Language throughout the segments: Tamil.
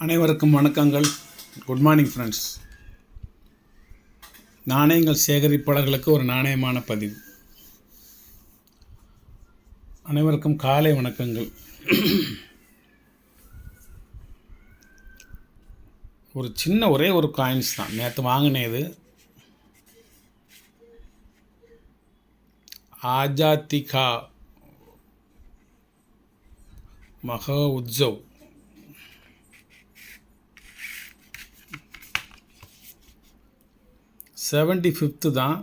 அனைவருக்கும் வணக்கங்கள். Good morning friends. நாணயங்கள் சேகரிப்பாளர்களுக்கு ஒரு நாணயமான பதிவு. அனைவருக்கும் காலை வணக்கங்கள். ஒரு சின்ன ஒரே ஒரு காயின்ஸ் தான் நேற்று வாங்கினது. ஆஜாதி கா மகா உத்சவ். செவன்டி ஃபிஃப்த்து தான்.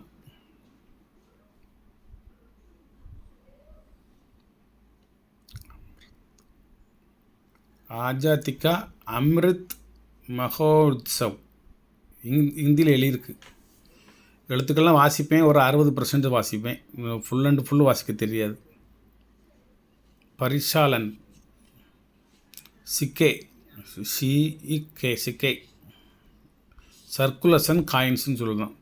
ஆஜாதி கா அம்ரித் மகோத்சவ் ஹிந்தியில் எழுதியிருக்கு. எழுத்துக்கள்லாம் வாசிப்பேன், ஒரு 60% வாசிப்பேன். ஃபுல் அண்ட் ஃபுல்லு வாசிக்க தெரியாது. பரிசாலன் சிக்கே சிக்கே சர்க்குலசன் காயின்ஸ்னு சொல்லலாம்.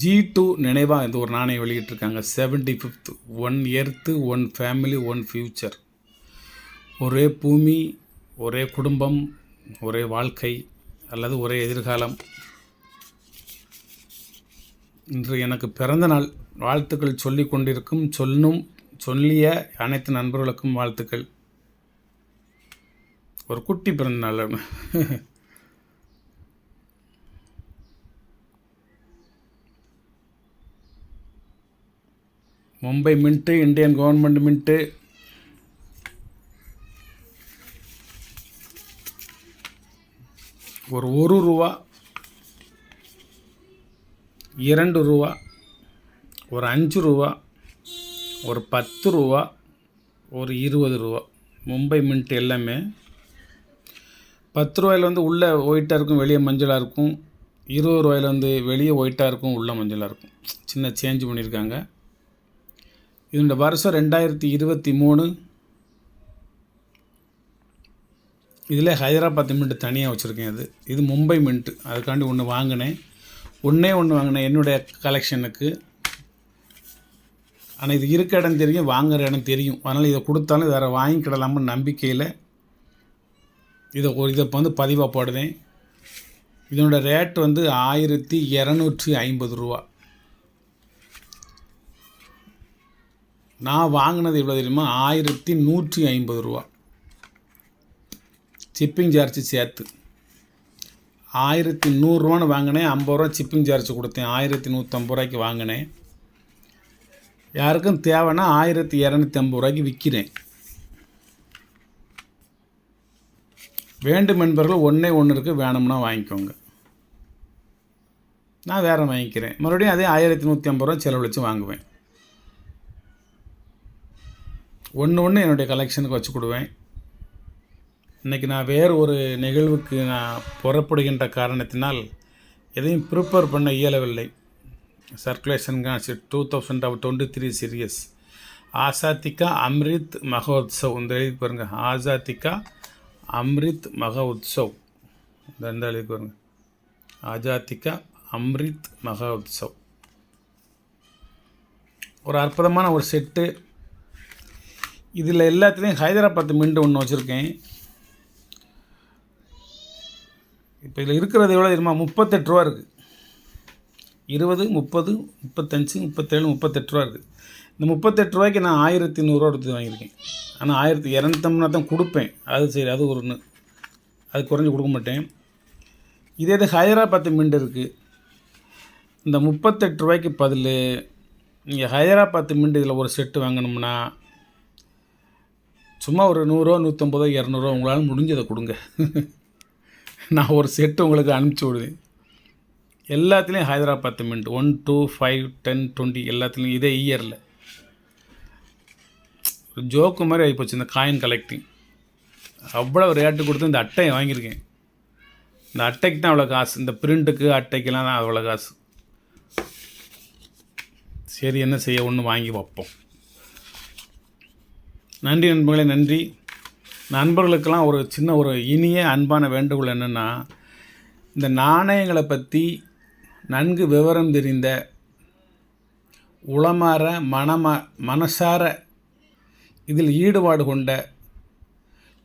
G2 நினைவாக இந்த ஒரு நாணயம் வெளியிட்டிருக்காங்க. 75th. 1 earth 1 family 1 future. ஒரே பூமி, ஒரே குடும்பம், ஒரே வாழ்க்கை அல்லது ஒரே எதிர்காலம். இன்று எனக்கு பிறந்த நாள். வாழ்த்துக்கள் சொல்லி கொண்டிருக்கும் சொல்லிய அனைத்து நண்பர்களுக்கும் வாழ்த்துக்கள். ஒரு குட்டி பிறந்த நாள். Mumbai mint, Indian government mint. ஒரு ரூபா, 2 ரூபா, ஒரு 5 ரூபா, ஒரு 10 ரூபா, ஒரு 20 ரூபா. மும்பை மின்ட் எல்லாமே 10 ரூபாயில் வந்து உள்ளே ஒயிட்டாக இருக்கும், வெளியே மஞ்சளாக இருக்கும். 20 ரூபாயில் வந்து வெளியே ஒயிட்டாக இருக்கும், உள்ளே மஞ்சளாக இருக்கும். சின்ன சேஞ்ச் பண்ணியிருக்காங்க. இதோட வருஷம் 2023. இதில் ஹைதராபாத் மின்ட்டு தனியாக வச்சுருக்கேன். இது மும்பை மின்ட்டு. அதுக்காண்டி ஒன்று வாங்கினேன். ஒன்றே வாங்கினேன் என்னுடைய கலெக்ஷனுக்கு. ஆனால் இது இருக்க இடம் தெரியும், வாங்குகிற இடம் தெரியும். அதனால் இதை கொடுத்தாலும் வேறு வாங்கிக்கிடலாம்னு நம்பிக்கையில் இதை இப்போ வந்து பதிவாக போடுவேன். இதனோட ரேட் வந்து 1250 ரூபா. நான் வாங்கினது எவ்வளோ தெரியுமா? 1150 ரூபா. சிப்பிங் சார்ஜ் சேர்த்து 1100 ரூபான்னு வாங்கினேன். 50 ரூபா சிப்பிங் சார்ஜ் கொடுத்தேன். 1150 ரூபாய்க்கு வாங்கினேன். யாருக்கும் தேவைன்னா 1250 ரூபாய்க்கு விற்கிறேன். வேண்டும் என்பவர்கள் ஒன்றே இருக்குது, வேணும்னா வாங்கிக்கோங்க. நான் வேறு வாங்கிக்கிறேன். மறுபடியும் அதே 1150 ரூபா செலவழித்து வாங்குவேன். ஒன்று என்னுடைய கலெக்ஷனுக்கு வச்சு கொடுவேன். இன்றைக்கி நான் வேறு ஒரு நிகழ்வுக்கு நான் புறப்படுகின்ற காரணத்தினால் எதையும் ப்ரிப்பேர் பண்ண இயலவில்லை. சர்க்குலேஷன் 2023 சீரியஸ் ஆசாதி கா அம்ரித் மகோத்சவ். இந்த எழுதி பாருங்கள். ஆசாதி கா அம்ரித் மகோத்சவ். இந்த எழுதி பாருங்கள். ஆசாதி கா அம்ரித் மகோத்சவ். ஒரு அற்புதமான ஒரு செட்டு. இதில் எல்லாத்துலேயும் ஹைதராபாத் மின்ட்டு ஒன்று வச்சுருக்கேன். இப்போ இதில் இருக்கிறது எவ்வளோ தெரியுமா? 38 ரூபா இருக்குது. 20, 30, 35, 37, 38 ரூபா இருக்குது. இந்த 38 ரூபாய்க்கு நான் 1100 ரூபா எடுத்து வாங்கியிருக்கேன். ஆனால் 1250 தான் கொடுப்பேன். அது சரி, அது ஒன்று. அது குறைஞ்சி கொடுக்க மாட்டேன். இதே ஹைதராபாத் மின்ட் இருக்குது. இந்த 38 ரூபாய்க்கு பதில் நீங்கள் ஹைதராபாத் மின்ட் இதில் ஒரு செட்டு வாங்கணும்னா சும்மா ஒரு 100 ரூபா, 150 ரூபா, 200 ரூபா உங்களால் முடிஞ்சதை கொடுங்க. நான் ஒரு செட்டு உங்களுக்கு அனுப்பிச்சி விடுவேன். எல்லாத்துலேயும் ஹைதராபாத் மின்ட் 1, 2, 5, 10, 20 எல்லாத்துலேயும் இதே இயரில். ஒரு ஜோக்கு மாதிரி ஆகிப்போச்சு இந்த காயின் கலெக்டிங். அவ்வளோ ரேட்டு கொடுத்து இந்த அட்டையை வாங்கியிருக்கேன். இந்த அட்டைக்கு தான் அவ்வளோ காசு. இந்த பிரிண்ட்டுக்கு அட்டைக்கெலாம் தான் அவ்வளோ காசு. சரி, என்ன செய்ய, ஒன்று வாங்கி வைப்போம். நன்றி நண்பர்களே, நன்றி. நண்பர்களுக்கெல்லாம் ஒரு சின்ன ஒரு இனிய அன்பான வேண்டுகோள் என்னென்னா, இந்த நாணயங்களை பற்றி நன்கு விவரம் தெரிந்த உளமாற மனசார இதில் ஈடுபாடு கொண்ட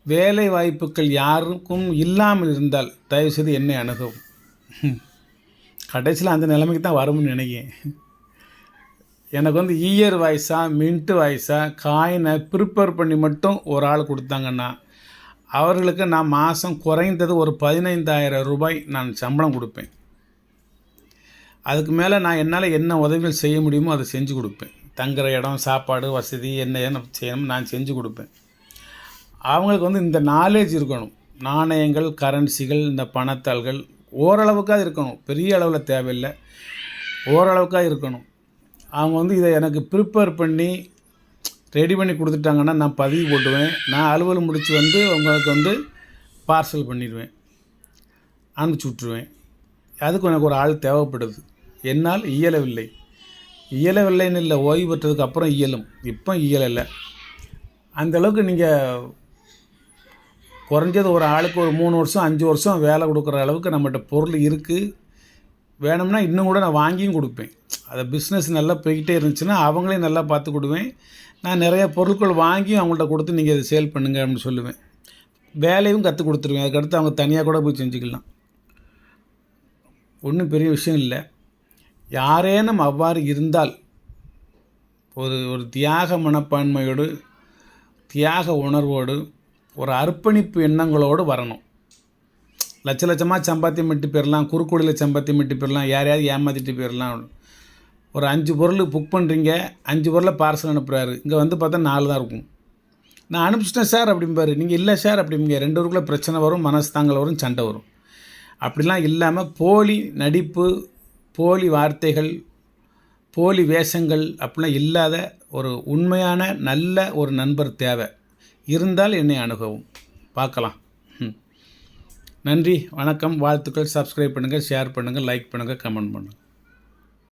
வேலை வாய்ப்புகள் யாருக்கும் இல்லாமல் இருந்தால் தயவுசெய்து என்னை அணுகவும். கடைசியில் அந்த நிலைமைக்கு தான் வரும்னு நினைக்கிறேன். எனக்கு வந்து இயர் வாய்ஸாக மின்ட்டு வாய்ஸாக காயினை ப்ரிப்பேர் பண்ணி மட்டும் ஒரு ஆள் கொடுத்தாங்கன்னா அவர்களுக்கு நான் மாதம் குறைந்தது ஒரு 15,000 ரூபாய் நான் சம்பளம் கொடுப்பேன். அதுக்கு மேலே நான் என்னால் என்ன உதவிகள் செய்ய முடியுமோ அதை செஞ்சு கொடுப்பேன். தங்குற இடம், சாப்பாடு, வசதி என்ன செய்யணும் நான் செஞ்சு கொடுப்பேன். அவங்களுக்கு வந்து இந்த நாலேஜ் இருக்கணும். நாணயங்கள், கரன்சிகள், இந்த பணத்தாள்கள் ஓரளவுக்காக இருக்கணும். பெரிய அளவில் தேவையில்லை, ஓரளவுக்காக இருக்கணும். அவங்க வந்து இதை எனக்கு ப்ரிப்பேர் பண்ணி ரெடி பண்ணி கொடுத்துட்டாங்கன்னா நான் பதிவு போட்டுவேன். நான் அலுவல் முடித்து வந்து உங்களுக்கு வந்து பார்சல் பண்ணிடுவேன், அனுப்பிச்சி விட்ருவேன். அதுக்கு எனக்கு ஒரு ஆள் தேவைப்படுது. என்னால் இயலவில்லைன்னு இல்லை, ஓய்வு பெற்றதுக்கு அப்புறம் இயலும். இப்போ இயலலை. அந்தளவுக்கு நீங்கள் குறைஞ்சது ஒரு ஆளுக்கு ஒரு 3 வருஷம் 5 வருஷம் வேலை கொடுக்குற அளவுக்கு நம்மகிட்ட பொருள் இருக்குது. வேணும்னா இன்னும் கூட நான் வாங்கியும் கொடுப்பேன். அதை பிஸ்னஸ் நல்லா போய்கிட்டே இருந்துச்சுன்னா அவங்களையும் நல்லா பார்த்து கொடுவேன். நான் நிறைய பொருட்கள் வாங்கி அவங்கள்ட்ட கொடுத்து நீங்கள் இதை சேல் பண்ணுங்க அப்படின்னு சொல்லுவேன். வேலையும் கற்றுக் கொடுத்துருவேன். அதுக்கடுத்து அவங்க தனியாக கூட போய் செஞ்சுக்கலாம். ஒன்றும் பெரிய விஷயம் இல்லை. யாரேனும் அவ்வாறு இருந்தால் ஒரு தியாக மனப்பான்மையோடு, தியாக உணர்வோடு, ஒரு அர்ப்பணிப்பு எண்ணங்களோடு வரணும். லட்சமாக சம்பாத்தியம் பண்ணிட்டு போயிடலாம், குறுக்கோடியில் சம்பாத்தியம் பண்ணிட்டு போயிடலாம், யாரையாவது ஏமாற்றிட்டு போயிடலாம். ஒரு 5 பொருள் புக் பண்ணுறீங்க, 5 பொருளை பார்சல் அனுப்புகிறாரு. இங்கே வந்து பார்த்தா 4 தான் இருக்கும். நான் அனுப்பிச்சிட்டேன் சார் அப்படிம்பாரு. நீங்கள் இல்லை சார் அப்படிங்க. 2 பேருக்குள்ளே பிரச்சனை வரும், மனஸ்தாங்கள் வரும், சண்டை வரும். அப்படிலாம் இல்லாமல் போலி நடிப்பு, போலி வார்த்தைகள், போலி வேஷங்கள் அப்படிலாம் இல்லாத ஒரு உண்மையான நல்ல ஒரு நண்பர் தேவை. இருந்தால் என்னை அணுகவும். பார்க்கலாம். நன்றி, வணக்கம், வாழ்த்துக்கள். சப்ஸ்கிரைப் பண்ணுங்கள், ஷேர் பண்ணுங்கள், லைக் பண்ணுங்கள், கமெண்ட் பண்ணுங்கள்.